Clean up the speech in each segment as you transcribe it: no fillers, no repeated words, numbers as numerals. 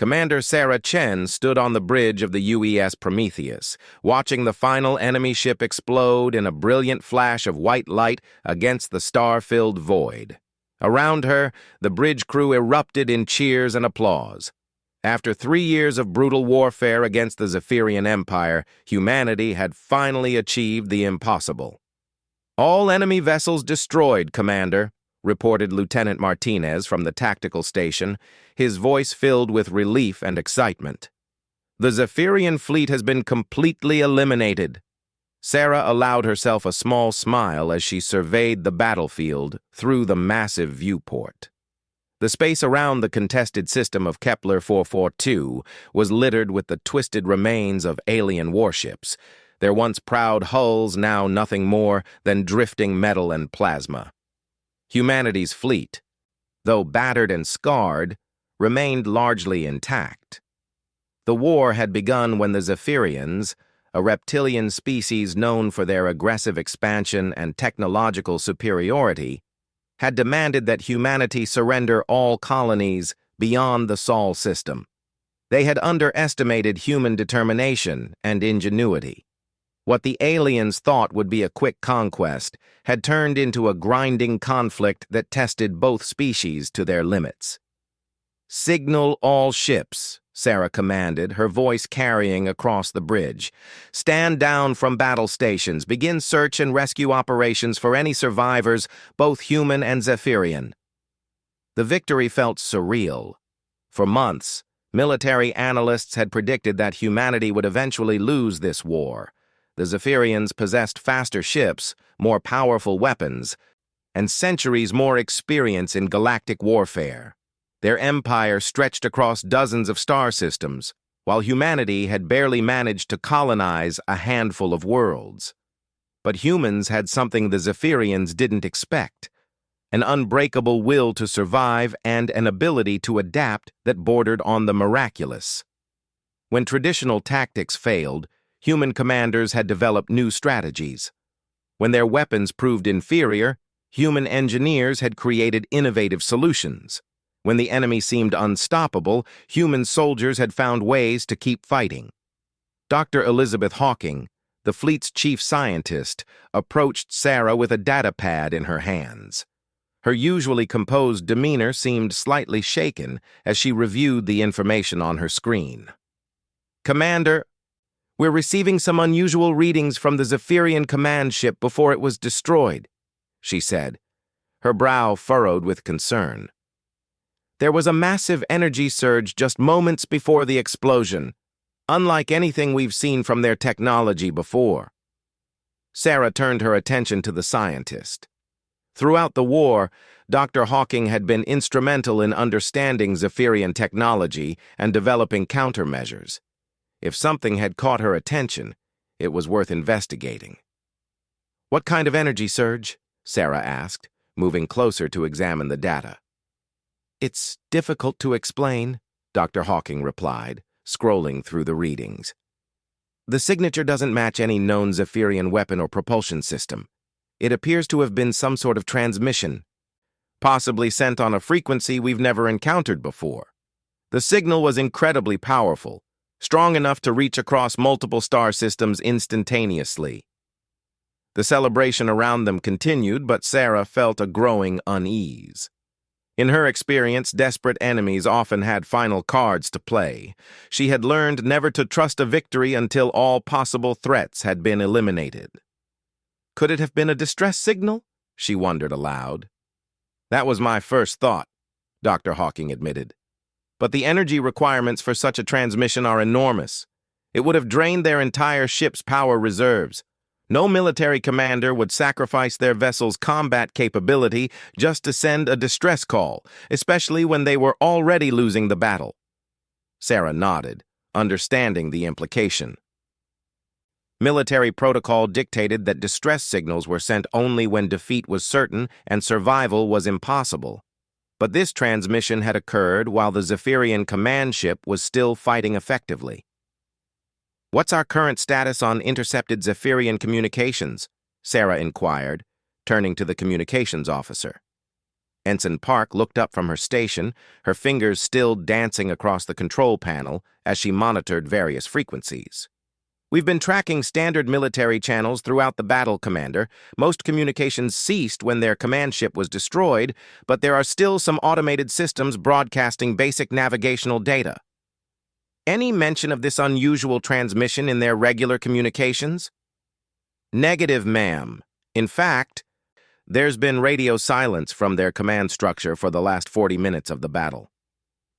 Commander Sarah Chen stood on the bridge of the UES Prometheus, watching the final enemy ship explode in a brilliant flash of white light against the star-filled void. Around her, the bridge crew erupted in cheers and applause. After 3 years of brutal warfare against the Zeherian Empire, humanity had finally achieved the impossible. "All enemy vessels destroyed, Commander," reported Lieutenant Martinez from the tactical station, his voice filled with relief and excitement. "The Zeherian fleet has been completely eliminated." Sarah allowed herself a small smile as she surveyed the battlefield through the massive viewport. The space around the contested system of Kepler 442 was littered with the twisted remains of alien warships, their once proud hulls now nothing more than drifting metal and plasma. Humanity's fleet, though battered and scarred, remained largely intact. The war had begun when the Zeherians, a reptilian species known for their aggressive expansion and technological superiority, had demanded that humanity surrender all colonies beyond the Sol system. They had underestimated human determination and ingenuity. What the aliens thought would be a quick conquest had turned into a grinding conflict that tested both species to their limits. "Signal all ships," Sarah commanded, her voice carrying across the bridge. "Stand down from battle stations. Begin search and rescue operations for any survivors, both human and Zeherian." The victory felt surreal. For months, military analysts had predicted that humanity would eventually lose this war. The Zeherians possessed faster ships, more powerful weapons, and centuries more experience in galactic warfare. Their empire stretched across dozens of star systems, while humanity had barely managed to colonize a handful of worlds. But humans had something the Zeherians didn't expect: an unbreakable will to survive and an ability to adapt that bordered on the miraculous. When traditional tactics failed, human commanders had developed new strategies. When their weapons proved inferior, human engineers had created innovative solutions. When the enemy seemed unstoppable, human soldiers had found ways to keep fighting. Dr. Elizabeth Hawking, the fleet's chief scientist, approached Sarah with a data pad in her hands. Her usually composed demeanor seemed slightly shaken as she reviewed the information on her screen. "Commander, we're receiving some unusual readings from the Zeherian command ship before it was destroyed," she said, her brow furrowed with concern. "There was a massive energy surge just moments before the explosion, unlike anything we've seen from their technology before." Sarah turned her attention to the scientist. Throughout the war, Dr. Hawking had been instrumental in understanding Zeherian technology and developing countermeasures. If something had caught her attention, it was worth investigating. "What kind of energy surge?" Sarah asked, moving closer to examine the data. "It's difficult to explain," Dr. Hawking replied, scrolling through the readings. "The signature doesn't match any known Zeherian weapon or propulsion system. It appears to have been some sort of transmission, possibly sent on a frequency we've never encountered before. The signal was incredibly powerful, strong enough to reach across multiple star systems instantaneously." The celebration around them continued, but Sarah felt a growing unease. In her experience, desperate enemies often had final cards to play. She had learned never to trust a victory until all possible threats had been eliminated. "Could it have been a distress signal?" she wondered aloud. "That was my first thought," Dr. Hawking admitted. "But the energy requirements for such a transmission are enormous. It would have drained their entire ship's power reserves. No military commander would sacrifice their vessel's combat capability just to send a distress call, especially when they were already losing the battle." Sarah nodded, understanding the implication. Military protocol dictated that distress signals were sent only when defeat was certain and survival was impossible. But this transmission had occurred while the Zeherian command ship was still fighting effectively. "What's our current status on intercepted Zeherian communications?" Sarah inquired, turning to the communications officer. Ensign Park looked up from her station, her fingers still dancing across the control panel as she monitored various frequencies. "We've been tracking standard military channels throughout the battle, Commander. Most communications ceased when their command ship was destroyed, but there are still some automated systems broadcasting basic navigational data. Any mention of this unusual transmission in their regular communications?" "Negative, ma'am. In fact, there's been radio silence from their command structure for the last 40 minutes of the battle.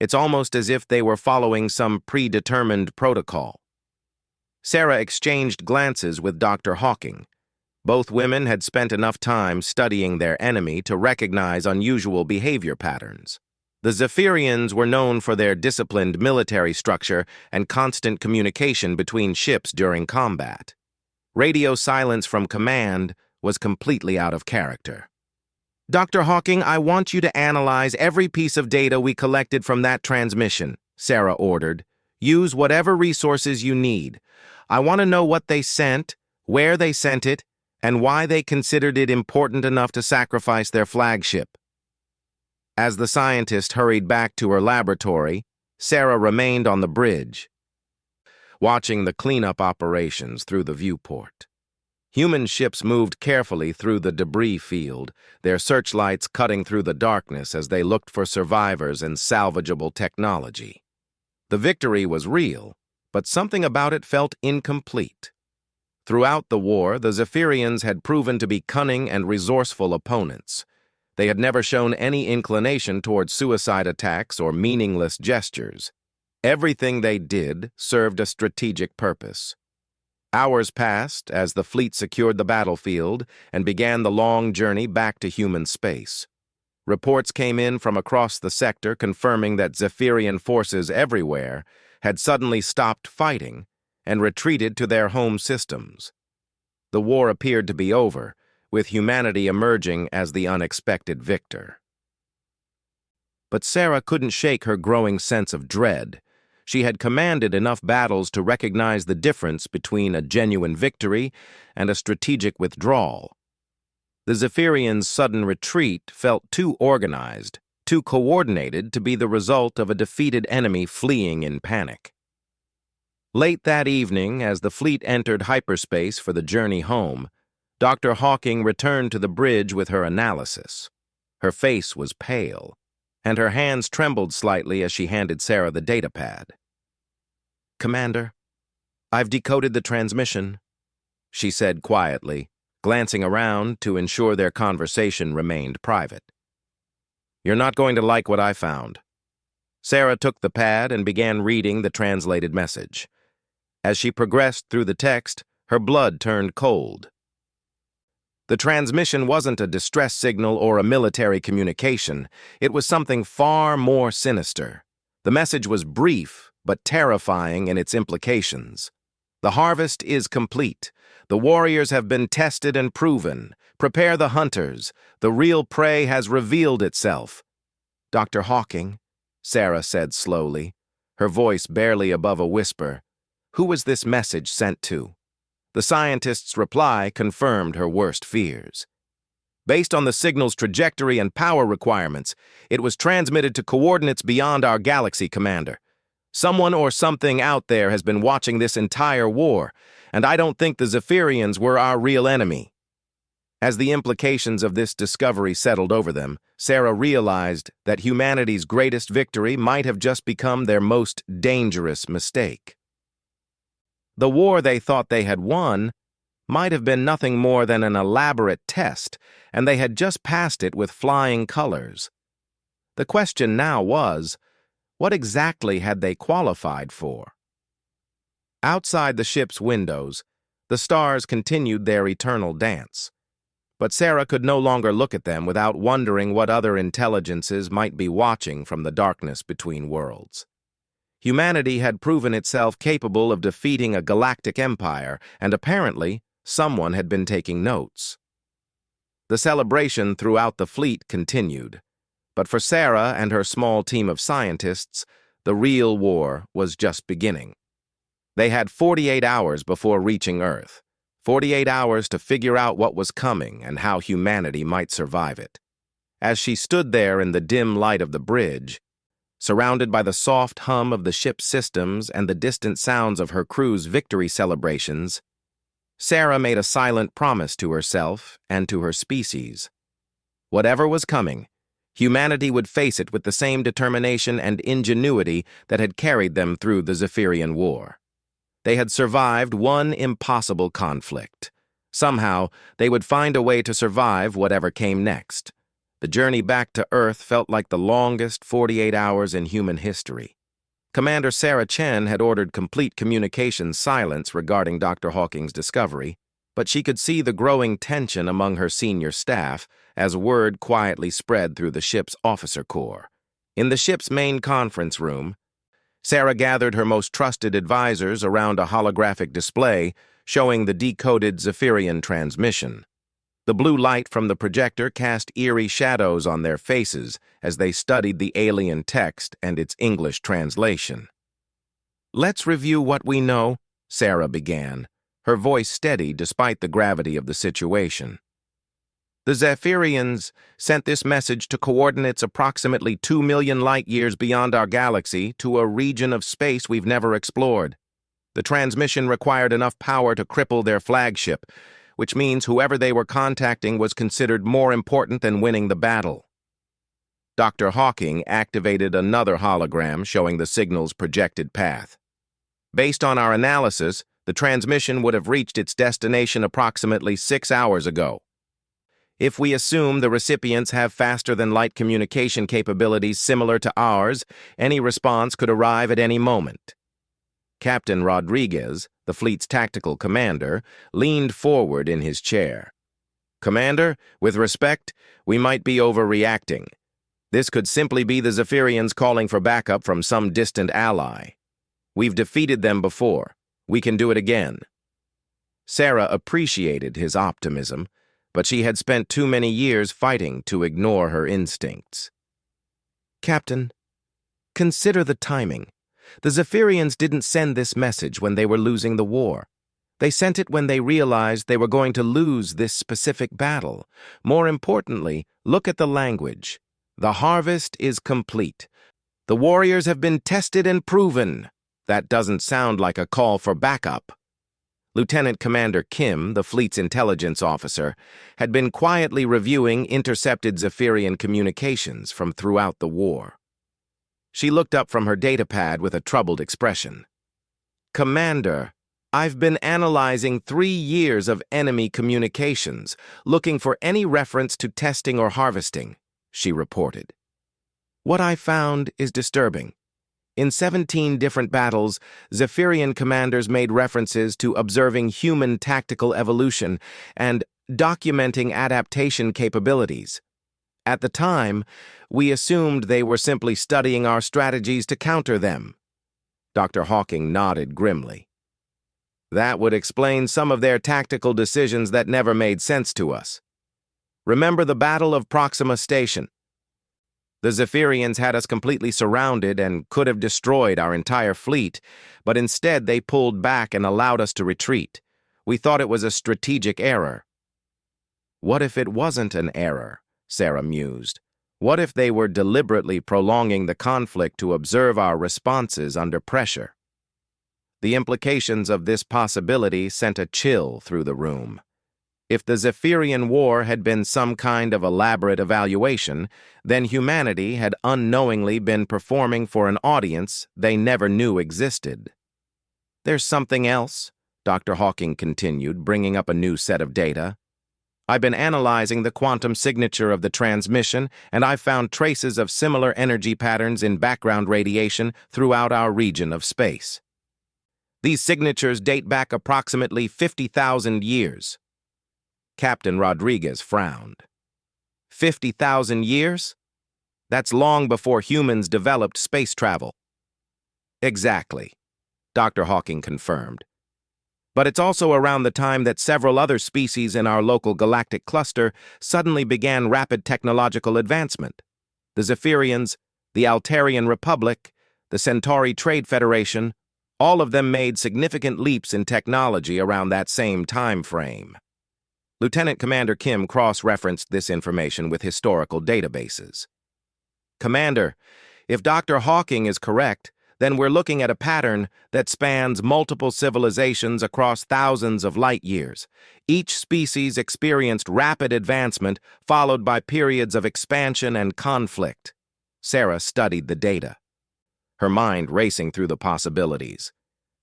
It's almost as if they were following some predetermined protocol." Sarah exchanged glances with Dr. Hawking. Both women had spent enough time studying their enemy to recognize unusual behavior patterns. The Zeherians were known for their disciplined military structure and constant communication between ships during combat. Radio silence from command was completely out of character. "Dr. Hawking, I want you to analyze every piece of data we collected from that transmission," Sarah ordered. "Use whatever resources you need. I want to know what they sent, where they sent it, and why they considered it important enough to sacrifice their flagship." As the scientist hurried back to her laboratory, Sarah remained on the bridge, watching the cleanup operations through the viewport. Human ships moved carefully through the debris field, their searchlights cutting through the darkness as they looked for survivors and salvageable technology. The victory was real, but something about it felt incomplete. Throughout the war, the Zeherians had proven to be cunning and resourceful opponents. They had never shown any inclination toward suicide attacks or meaningless gestures. Everything they did served a strategic purpose. Hours passed as the fleet secured the battlefield and began the long journey back to human space. Reports came in from across the sector confirming that Zeherian forces everywhere had suddenly stopped fighting and retreated to their home systems. The war appeared to be over, with humanity emerging as the unexpected victor. But Sarah couldn't shake her growing sense of dread. She had commanded enough battles to recognize the difference between a genuine victory and a strategic withdrawal. The Zeherians' sudden retreat felt too organized, too coordinated to be the result of a defeated enemy fleeing in panic. Late that evening, as the fleet entered hyperspace for the journey home, Dr. Hawking returned to the bridge with her analysis. Her face was pale, and her hands trembled slightly as she handed Sarah the datapad. "Commander, I've decoded the transmission," she said quietly, glancing around to ensure their conversation remained private. "You're not going to like what I found." Sarah took the pad and began reading the translated message. As she progressed through the text, her blood turned cold. The transmission wasn't a distress signal or a military communication. It was something far more sinister. The message was brief, but terrifying in its implications. "The harvest is complete. The warriors have been tested and proven. Prepare the hunters. The real prey has revealed itself." "Dr. Hawking," Sarah said slowly, her voice barely above a whisper, "who was this message sent to?" The scientist's reply confirmed her worst fears. "Based on the signal's trajectory and power requirements, it was transmitted to coordinates beyond our galaxy, Commander. Someone or something out there has been watching this entire war, and I don't think the Zeherians were our real enemy." As the implications of this discovery settled over them, Sarah realized that humanity's greatest victory might have just become their most dangerous mistake. The war they thought they had won might have been nothing more than an elaborate test, and they had just passed it with flying colors. The question now was, what exactly had they qualified for? Outside the ship's windows, the stars continued their eternal dance. But Sarah could no longer look at them without wondering what other intelligences might be watching from the darkness between worlds. Humanity had proven itself capable of defeating a galactic empire, and apparently, someone had been taking notes. The celebration throughout the fleet continued, but for Sarah and her small team of scientists, the real war was just beginning. They had 48 hours before reaching Earth, 48 hours to figure out what was coming and how humanity might survive it. As she stood there in the dim light of the bridge, surrounded by the soft hum of the ship's systems and the distant sounds of her crew's victory celebrations, Sarah made a silent promise to herself and to her species. Whatever was coming, humanity would face it with the same determination and ingenuity that had carried them through the Zeherian War. They had survived one impossible conflict. Somehow, they would find a way to survive whatever came next. The journey back to Earth felt like the longest 48 hours in human history. Commander Sarah Chen had ordered complete communications silence regarding Dr. Hawking's discovery, but she could see the growing tension among her senior staff as word quietly spread through the ship's officer corps. In the ship's main conference room, Sarah gathered her most trusted advisors around a holographic display showing the decoded Zeherian transmission. The blue light from the projector cast eerie shadows on their faces as they studied the alien text and its English translation. "Let's review what we know," Sarah began, her voice steady despite the gravity of the situation. "The Zeherians sent this message to coordinates approximately 2 million light-years beyond our galaxy to a region of space we've never explored. The transmission required enough power to cripple their flagship, which means whoever they were contacting was considered more important than winning the battle." Dr. Hawking activated another hologram showing the signal's projected path. "Based on our analysis, the transmission would have reached its destination approximately 6 hours ago. If we assume the recipients have faster-than-light communication capabilities similar to ours, any response could arrive at any moment." Captain Rodriguez, the fleet's tactical commander, leaned forward in his chair. "Commander, with respect, we might be overreacting. This could simply be the Zeherians calling for backup from some distant ally. We've defeated them before. We can do it again." Sarah appreciated his optimism, but she had spent too many years fighting to ignore her instincts. "Captain, consider the timing. The Zeherians didn't send this message when they were losing the war. They sent it when they realized they were going to lose this specific battle. More importantly, look at the language. The harvest is complete. The warriors have been tested and proven. That doesn't sound like a call for backup." Lieutenant Commander Kim, the fleet's intelligence officer, had been quietly reviewing intercepted Zeherian communications from throughout the war. She looked up from her datapad with a troubled expression. "Commander, I've been analyzing 3 years of enemy communications, looking for any reference to testing or harvesting," she reported. "What I found is disturbing. In 17 different battles, Zeherian commanders made references to observing human tactical evolution and documenting adaptation capabilities. At the time, we assumed they were simply studying our strategies to counter them." Dr. Hawking nodded grimly. "That would explain some of their tactical decisions that never made sense to us. Remember the Battle of Proxima Station? The Zeherians had us completely surrounded and could have destroyed our entire fleet, but instead they pulled back and allowed us to retreat. We thought it was a strategic error." "What if it wasn't an error?" Sarah mused. "What if they were deliberately prolonging the conflict to observe our responses under pressure?" The implications of this possibility sent a chill through the room. If the Zeherian War had been some kind of elaborate evaluation, then humanity had unknowingly been performing for an audience they never knew existed. "There's something else," Dr. Hawking continued, bringing up a new set of data. "I've been analyzing the quantum signature of the transmission, and I've found traces of similar energy patterns in background radiation throughout our region of space. These signatures date back approximately 50,000 years. Captain Rodriguez frowned. 50,000 years? That's long before humans developed space travel. Exactly, Dr. Hawking confirmed. But it's also around the time that several other species in our local galactic cluster suddenly began rapid technological advancement. The Zeherians, the Altarian Republic, the Centauri Trade Federation, all of them made significant leaps in technology around that same time frame. Lieutenant Commander Kim cross-referenced this information with historical databases. Commander, if Dr. Hawking is correct, then we're looking at a pattern that spans multiple civilizations across thousands of light years. Each species experienced rapid advancement, followed by periods of expansion and conflict. Sarah studied the data, her mind racing through the possibilities.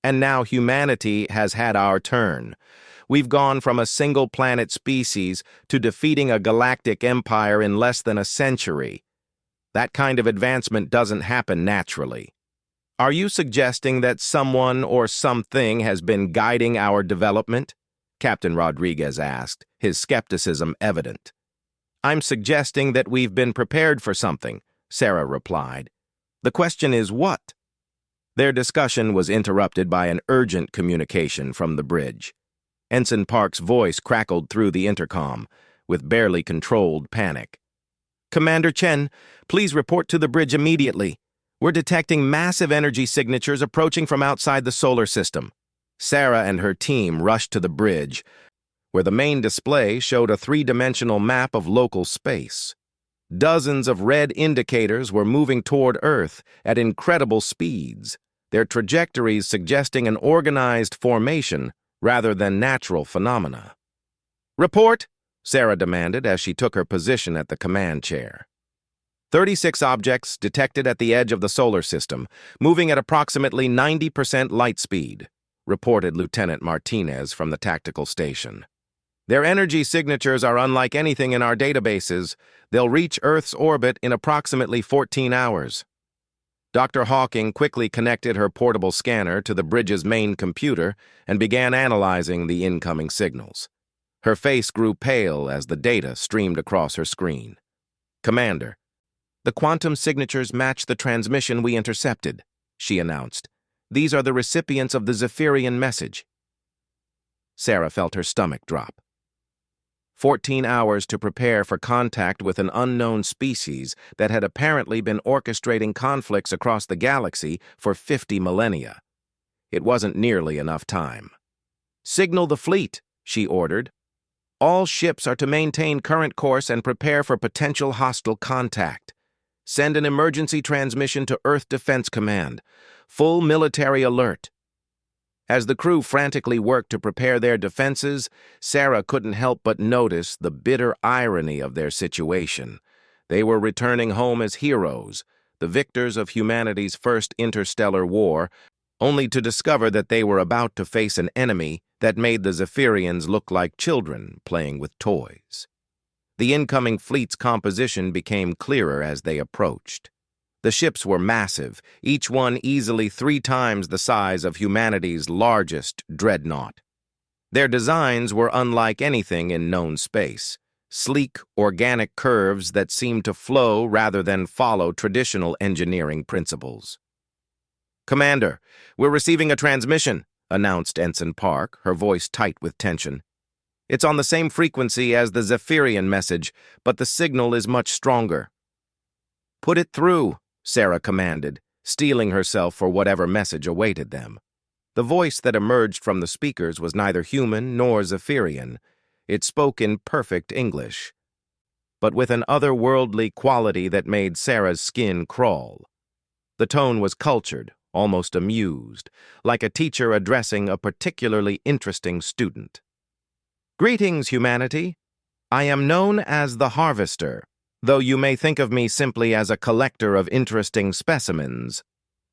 And now humanity has had our turn. We've gone from a single-planet species to defeating a galactic empire in less than a century. That kind of advancement doesn't happen naturally. Are you suggesting that someone or something has been guiding our development? Captain Rodriguez asked, his skepticism evident. I'm suggesting that we've been prepared for something, Sarah replied. The question is what? Their discussion was interrupted by an urgent communication from the bridge. Ensign Park's voice crackled through the intercom, with barely controlled panic. Commander Chen, please report to the bridge immediately. We're detecting massive energy signatures approaching from outside the solar system. Sarah and her team rushed to the bridge, where the main display showed a three-dimensional map of local space. Dozens of red indicators were moving toward Earth at incredible speeds, their trajectories suggesting an organized formation rather than natural phenomena. Report, Sarah demanded as she took her position at the command chair. 36 objects detected at the edge of the solar system, moving at approximately 90% light speed, reported Lieutenant Martinez from the tactical station. Their energy signatures are unlike anything in our databases. They'll reach Earth's orbit in approximately 14 hours. Dr. Hawking quickly connected her portable scanner to the bridge's main computer and began analyzing the incoming signals. Her face grew pale as the data streamed across her screen. Commander, the quantum signatures match the transmission we intercepted, she announced. These are the recipients of the Zeherian message. Sarah felt her stomach drop. 14 hours to prepare for contact with an unknown species that had apparently been orchestrating conflicts across the galaxy for 50 millennia. It wasn't nearly enough time. Signal the fleet, she ordered. All ships are to maintain current course and prepare for potential hostile contact. Send an emergency transmission to Earth Defense Command. Full military alert. As the crew frantically worked to prepare their defenses, Sarah couldn't help but notice the bitter irony of their situation. They were returning home as heroes, the victors of humanity's first interstellar war, only to discover that they were about to face an enemy that made the Zeherians look like children playing with toys. The incoming fleet's composition became clearer as they approached. The ships were massive, each one easily 3 times the size of humanity's largest dreadnought. Their designs were unlike anything in known space, sleek, organic curves that seemed to flow rather than follow traditional engineering principles. Commander, we're receiving a transmission, announced Ensign Park, her voice tight with tension. It's on the same frequency as the Zeherian message, but the signal is much stronger. Put it through, Sarah commanded, steeling herself for whatever message awaited them. The voice that emerged from the speakers was neither human nor Zeherian. It spoke in perfect English, but with an otherworldly quality that made Sarah's skin crawl. The tone was cultured, almost amused, like a teacher addressing a particularly interesting student. Greetings, humanity. I am known as the Harvester, though you may think of me simply as a collector of interesting specimens.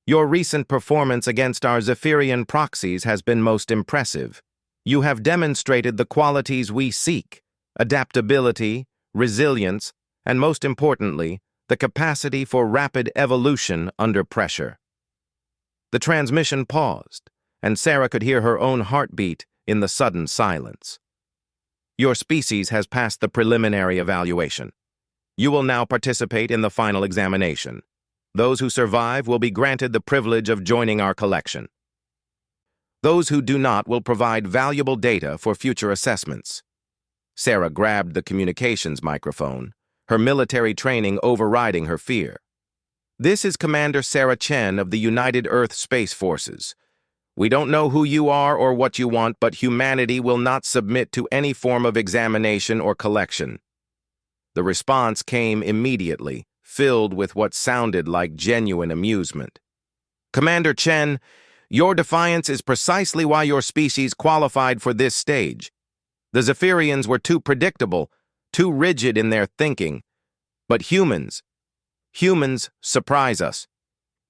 Your recent performance against our Zeherian proxies has been most impressive. You have demonstrated the qualities we seek: adaptability, resilience, and most importantly, the capacity for rapid evolution under pressure. The transmission paused, and Sarah could hear her own heartbeat in the sudden silence. Your species has passed the preliminary evaluation. You will now participate in the final examination. Those who survive will be granted the privilege of joining our collection. Those who do not will provide valuable data for future assessments. Sarah grabbed the communications microphone, her military training overriding her fear. This is Commander Sarah Chen of the United Earth Space Forces. We don't know who you are or what you want, but humanity will not submit to any form of examination or collection. The response came immediately, filled with what sounded like genuine amusement. Commander Chen, your defiance is precisely why your species qualified for this stage. The Zeherians were too predictable, too rigid in their thinking. But humans surprise us.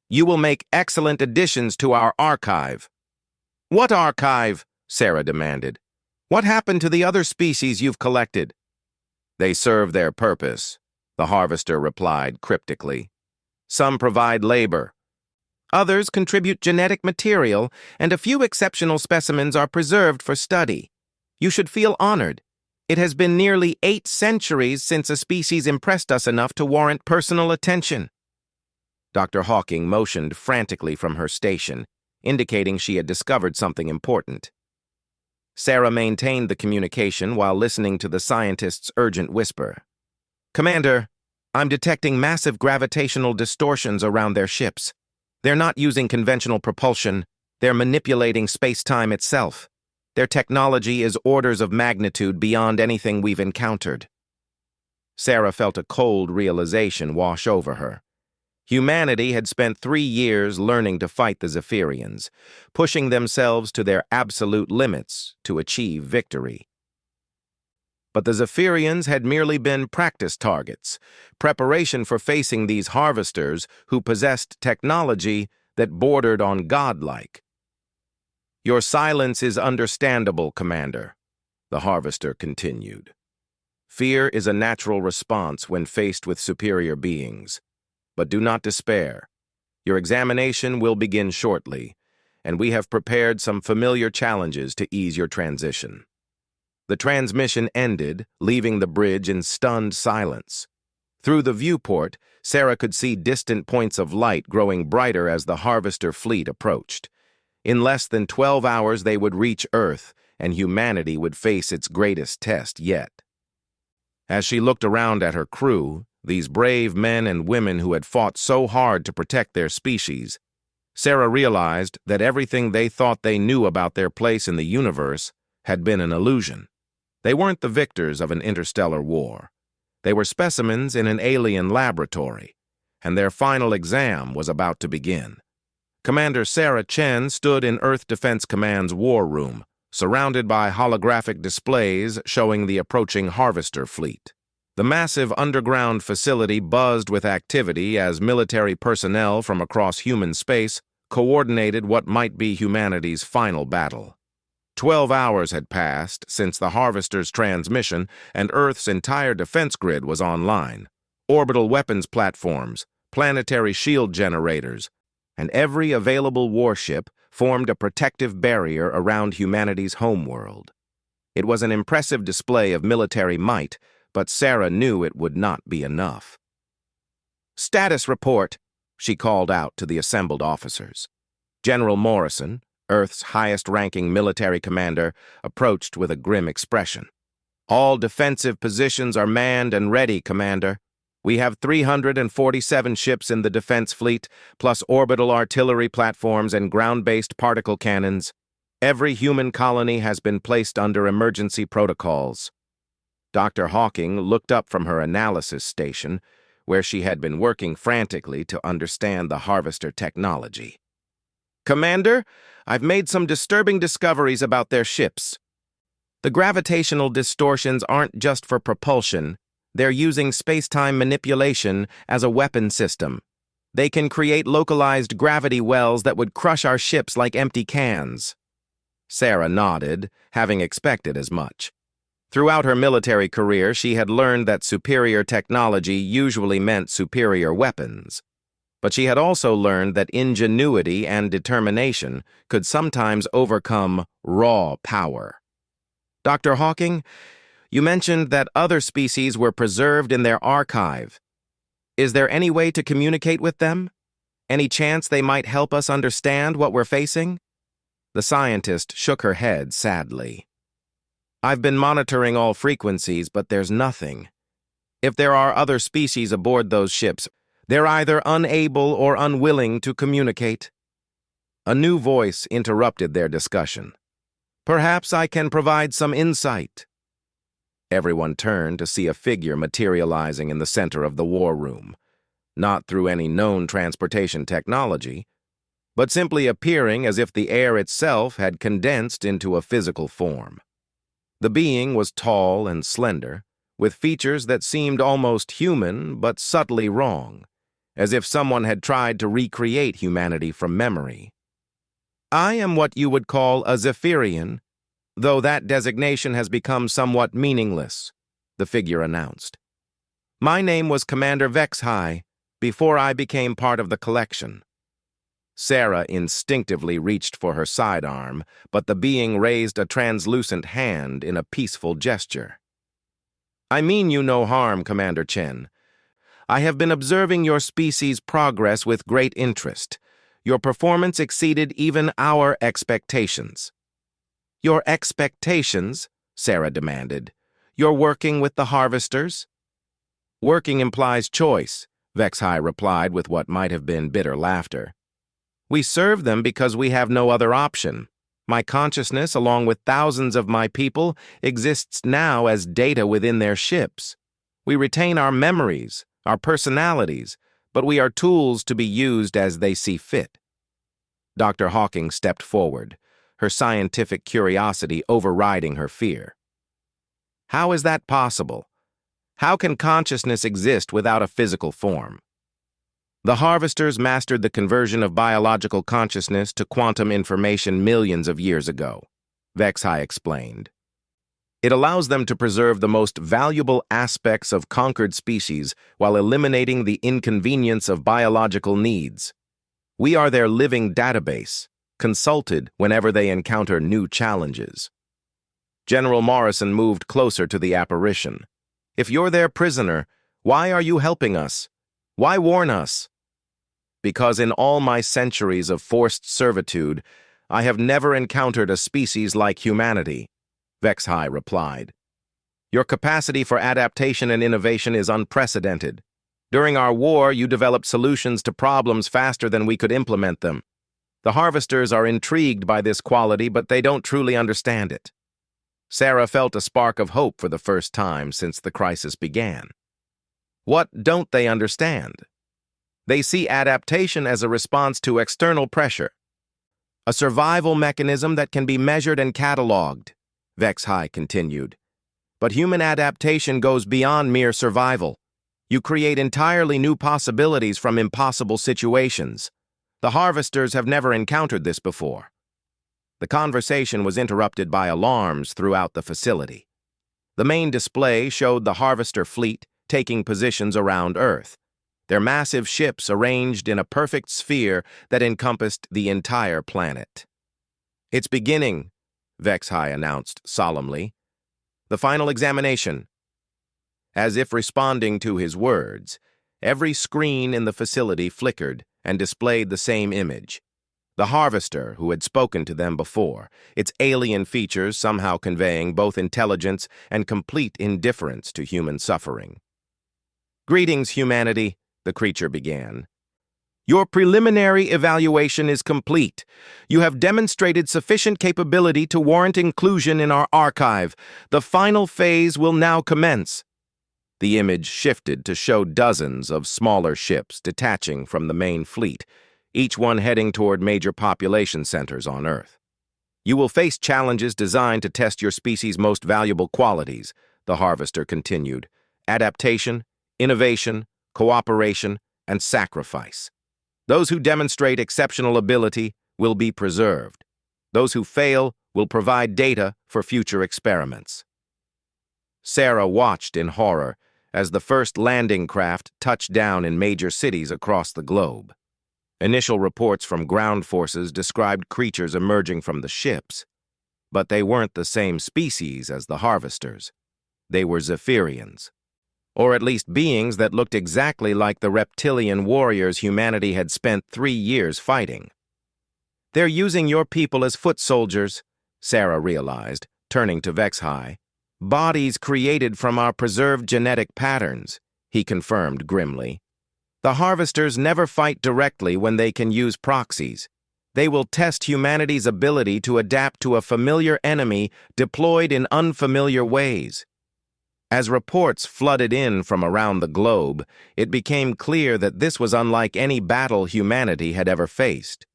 You will make excellent additions to our archive. What archive? Sarah demanded. What happened to the other species you've collected? They serve their purpose, the harvester replied cryptically. Some provide labor. Others contribute genetic material, and a few exceptional specimens are preserved for study. You should feel honored. It has been nearly 8 centuries since a species impressed us enough to warrant personal attention. Dr. Hawking motioned frantically from her station, indicating she had discovered something important. Sarah maintained the communication while listening to the scientist's urgent whisper. Commander, I'm detecting massive gravitational distortions around their ships. They're not using conventional propulsion. They're manipulating space-time itself. Their technology is orders of magnitude beyond anything we've encountered. Sarah felt a cold realization wash over her. Humanity had spent 3 years learning to fight the Zeherians, pushing themselves to their absolute limits to achieve victory. But the Zeherians had merely been practice targets, preparation for facing these harvesters who possessed technology that bordered on godlike. Your silence is understandable, Commander, the harvester continued. Fear is a natural response when faced with superior beings. But do not despair. Your examination will begin shortly, and we have prepared some familiar challenges to ease your transition. The transmission ended, leaving the bridge in stunned silence. Through the viewport, Sarah could see distant points of light growing brighter as the harvester fleet approached. In less than 12 hours, they would reach Earth, and humanity would face its greatest test yet. As she looked around at her crew, these brave men and women who had fought so hard to protect their species, Sarah realized that everything they thought they knew about their place in the universe had been an illusion. They weren't the victors of an interstellar war. They were specimens in an alien laboratory, and their final exam was about to begin. Commander Sarah Chen stood in Earth Defense Command's war room, surrounded by holographic displays showing the approaching harvester fleet. The massive underground facility buzzed with activity as military personnel from across human space coordinated what might be humanity's final battle. 12 hours had passed since the harvester's transmission, and Earth's entire defense grid was online. Orbital weapons platforms, planetary shield generators, and every available warship formed a protective barrier around humanity's homeworld. It was an impressive display of military might, but Sarah knew it would not be enough. "Status report," she called out to the assembled officers. General Morrison, Earth's highest-ranking military commander, approached with a grim expression. "All defensive positions are manned and ready, Commander. We have 347 ships in the defense fleet, plus orbital artillery platforms and ground-based particle cannons. Every human colony has been placed under emergency protocols." Dr. Hawking looked up from her analysis station, where she had been working frantically to understand the harvester technology. "Commander, I've made some disturbing discoveries about their ships. The gravitational distortions aren't just for propulsion. They're using space-time manipulation as a weapon system. They can create localized gravity wells that would crush our ships like empty cans." Sarah nodded, having expected as much. Throughout her military career, she had learned that superior technology usually meant superior weapons. But she had also learned that ingenuity and determination could sometimes overcome raw power. "Dr. Hawking, you mentioned that other species were preserved in their archive. Is there any way to communicate with them? Any chance they might help us understand what we're facing?" The scientist shook her head sadly. "I've been monitoring all frequencies, but there's nothing. If there are other species aboard those ships, they're either unable or unwilling to communicate." A new voice interrupted their discussion. "Perhaps I can provide some insight." Everyone turned to see a figure materializing in the center of the war room, not through any known transportation technology, but simply appearing as if the air itself had condensed into a physical form. The being was tall and slender, with features that seemed almost human but subtly wrong, as if someone had tried to recreate humanity from memory. "I am what you would call a Zeherian, though that designation has become somewhat meaningless," the figure announced. "My name was Commander HFY before I became part of the collection." Sarah instinctively reached for her sidearm, but the being raised a translucent hand in a peaceful gesture. "I mean you no harm, Commander Chen. I have been observing your species' progress with great interest. Your performance exceeded even our expectations." "Your expectations?" Sarah demanded. "You're working with the harvesters?" "Working implies choice," HFY replied with what might have been bitter laughter. "We serve them because we have no other option. My consciousness, along with thousands of my people, exists now as data within their ships. We retain our memories, our personalities, but we are tools to be used as they see fit." Dr. Hawking stepped forward, her scientific curiosity overriding her fear. "How is that possible? How can consciousness exist without a physical form?" "The harvesters mastered the conversion of biological consciousness to quantum information millions of years ago," HFY explained. "It allows them to preserve the most valuable aspects of conquered species while eliminating the inconvenience of biological needs. We are their living database, consulted whenever they encounter new challenges." General Morrison moved closer to the apparition. "If you're their prisoner, why are you helping us? Why warn us?" "Because in all my centuries of forced servitude, I have never encountered a species like humanity," HFY replied. "Your capacity for adaptation and innovation is unprecedented. During our war, you developed solutions to problems faster than we could implement them. The harvesters are intrigued by this quality, but they don't truly understand it." Sarah felt a spark of hope for the first time since the crisis began. "What don't they understand?" "They see adaptation as a response to external pressure, a survival mechanism that can be measured and cataloged," HFY continued. "But human adaptation goes beyond mere survival. You create entirely new possibilities from impossible situations. The harvesters have never encountered this before." The conversation was interrupted by alarms throughout the facility. The main display showed the harvester fleet taking positions around Earth, their massive ships arranged in a perfect sphere that encompassed the entire planet. "It's beginning," HFY announced solemnly. "The final examination." As if responding to his words, every screen in the facility flickered and displayed the same image. The harvester who had spoken to them before, its alien features somehow conveying both intelligence and complete indifference to human suffering. "Greetings, humanity," the creature began. "Your preliminary evaluation is complete. You have demonstrated sufficient capability to warrant inclusion in our archive. The final phase will now commence." The image shifted to show dozens of smaller ships detaching from the main fleet, each one heading toward major population centers on Earth. "You will face challenges designed to test your species' most valuable qualities," the harvester continued. "Adaptation, innovation, cooperation, and sacrifice. Those who demonstrate exceptional ability will be preserved. Those who fail will provide data for future experiments." Sarah watched in horror as the first landing craft touched down in major cities across the globe. Initial reports from ground forces described creatures emerging from the ships, but they weren't the same species as the harvesters. They were Zeherians, or at least beings that looked exactly like the reptilian warriors humanity had spent 3 years fighting. "They're using your people as foot soldiers," Sarah realized, turning to HFY. "Bodies created from our preserved genetic patterns," he confirmed grimly. "The harvesters never fight directly when they can use proxies. They will test humanity's ability to adapt to a familiar enemy deployed in unfamiliar ways. As reports flooded in from around the globe, it became clear that this was unlike any battle humanity had ever faced.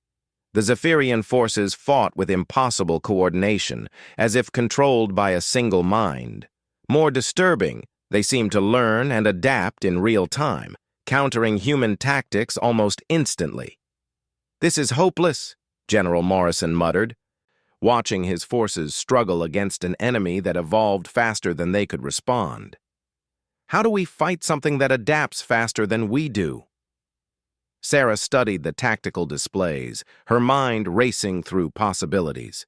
The Zeherian forces fought with impossible coordination, as if controlled by a single mind. More disturbing, they seemed to learn and adapt in real time, countering human tactics almost instantly. "This is hopeless," General Morrison muttered, watching his forces struggle against an enemy that evolved faster than they could respond. "How do we fight something that adapts faster than we do?" Sarah studied the tactical displays, her mind racing through possibilities.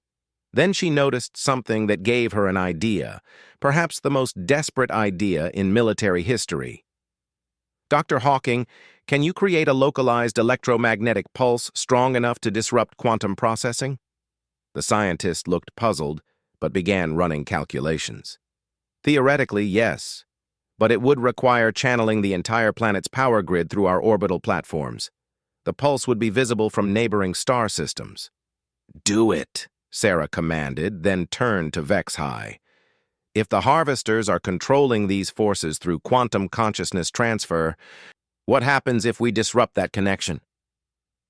Then she noticed something that gave her an idea, perhaps the most desperate idea in military history. "Dr. Hawking, can you create a localized electromagnetic pulse strong enough to disrupt quantum processing?" The scientist looked puzzled, but began running calculations. "Theoretically, yes, but it would require channeling the entire planet's power grid through our orbital platforms. The pulse would be visible from neighboring star systems." "Do it," Sarah commanded, then turned to HFY. "If the harvesters are controlling these forces through quantum consciousness transfer, what happens if we disrupt that connection?"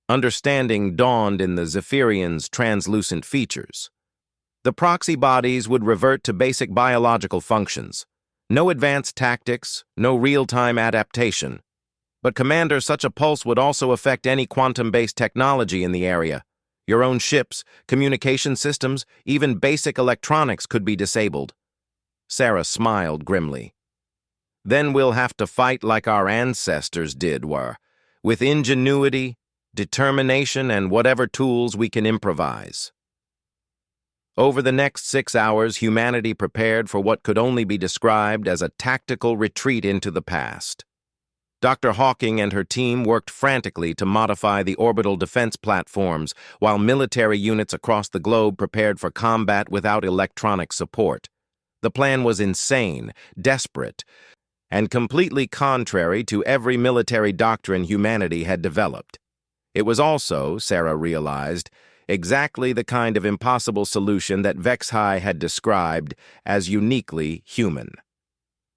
Understanding dawned in the Zeherians' translucent features. The proxy bodies would revert to basic biological functions. No advanced tactics, no real-time adaptation. But, Commander, such a pulse would also affect any quantum-based technology in the area. Your own ships, communication systems, even basic electronics could be disabled. Sarah smiled grimly. "Then we'll have to fight like our ancestors did were, with ingenuity, determination, and whatever tools we can improvise." Over the next 6 hours, humanity prepared for what could only be described as a tactical retreat into the past. Dr. Hawking and her team worked frantically to modify the orbital defense platforms, while military units across the globe prepared for combat without electronic support. The plan was insane, desperate, and completely contrary to every military doctrine humanity had developed. It was also, Sarah realized, exactly the kind of impossible solution that HFY had described as uniquely human.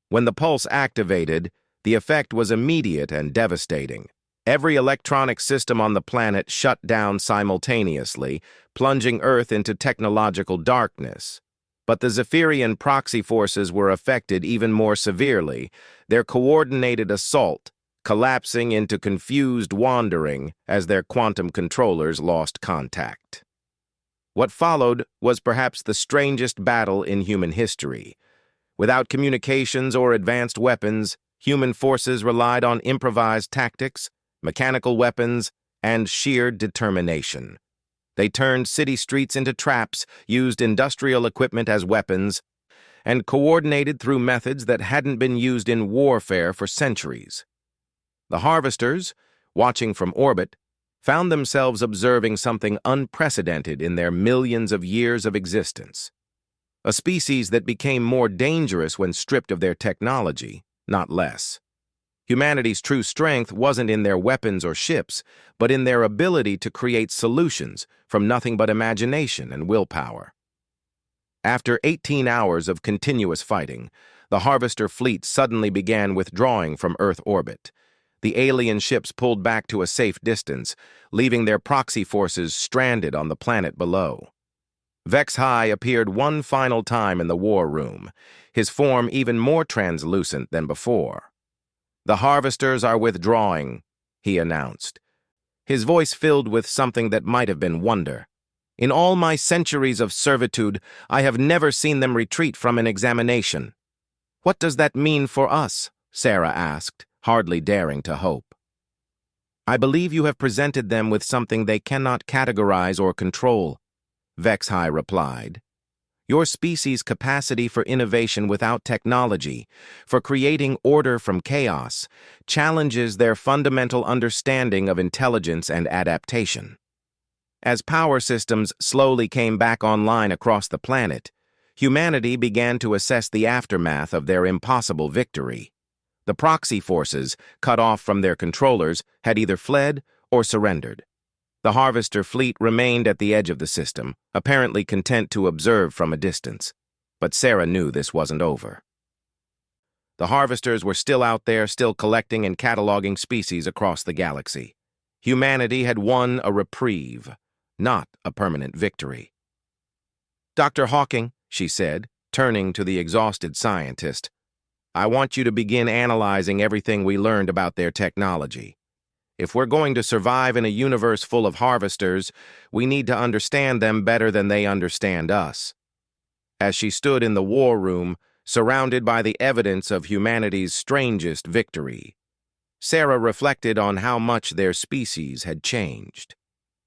When the pulse activated, the effect was immediate and devastating. Every electronic system on the planet shut down simultaneously, plunging Earth into technological darkness. But the Zeherian proxy forces were affected even more severely, their coordinated assault collapsing into confused wandering as their quantum controllers lost contact. What followed was perhaps the strangest battle in human history. Without communications or advanced weapons, human forces relied on improvised tactics, mechanical weapons, and sheer determination. They turned city streets into traps, used industrial equipment as weapons, and coordinated through methods that hadn't been used in warfare for centuries. The harvesters, watching from orbit, found themselves observing something unprecedented in their millions of years of existence. A species that became more dangerous when stripped of their technology, not less. Humanity's true strength wasn't in their weapons or ships, but in their ability to create solutions from nothing but imagination and willpower. After 18 hours of continuous fighting, the Harvester fleet suddenly began withdrawing from Earth orbit. The alien ships pulled back to a safe distance, leaving their proxy forces stranded on the planet below. HFY appeared one final time in the war room, his form even more translucent than before. "The harvesters are withdrawing," he announced, his voice filled with something that might have been wonder. "In all my centuries of servitude, I have never seen them retreat from an examination." "What does that mean for us?" Sarah asked, hardly daring to hope. "I believe you have presented them with something they cannot categorize or control," HFY replied. "Your species' capacity for innovation without technology, for creating order from chaos, challenges their fundamental understanding of intelligence and adaptation. As power systems slowly came back online across the planet, humanity began to assess the aftermath of their impossible victory. The proxy forces, cut off from their controllers, had either fled or surrendered. The Harvester fleet remained at the edge of the system, apparently content to observe from a distance. But Sarah knew this wasn't over. The Harvesters were still out there, still collecting and cataloging species across the galaxy. Humanity had won a reprieve, not a permanent victory. "Dr. Hawking," she said, turning to the exhausted scientist, "I want you to begin analyzing everything we learned about their technology. If we're going to survive in a universe full of harvesters, we need to understand them better than they understand us." As she stood in the war room, surrounded by the evidence of humanity's strangest victory, Sarah reflected on how much their species had changed.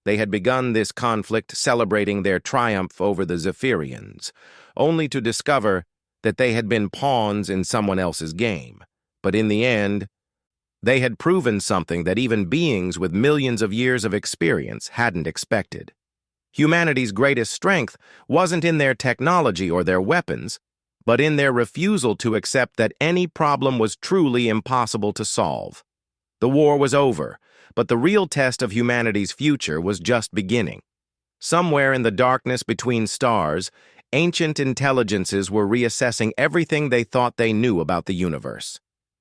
They had begun this conflict celebrating their triumph over the Zeherians, only to discover that they had been pawns in someone else's game. But in the end, they had proven something that even beings with millions of years of experience hadn't expected. Humanity's greatest strength wasn't in their technology or their weapons, but in their refusal to accept that any problem was truly impossible to solve. The war was over, but the real test of humanity's future was just beginning. Somewhere in the darkness between stars, ancient intelligences were reassessing everything they thought they knew about the universe.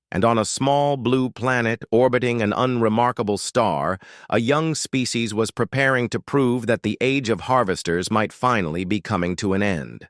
And on a small blue planet orbiting an unremarkable star, a young species was preparing to prove that the age of harvesters might finally be coming to an end.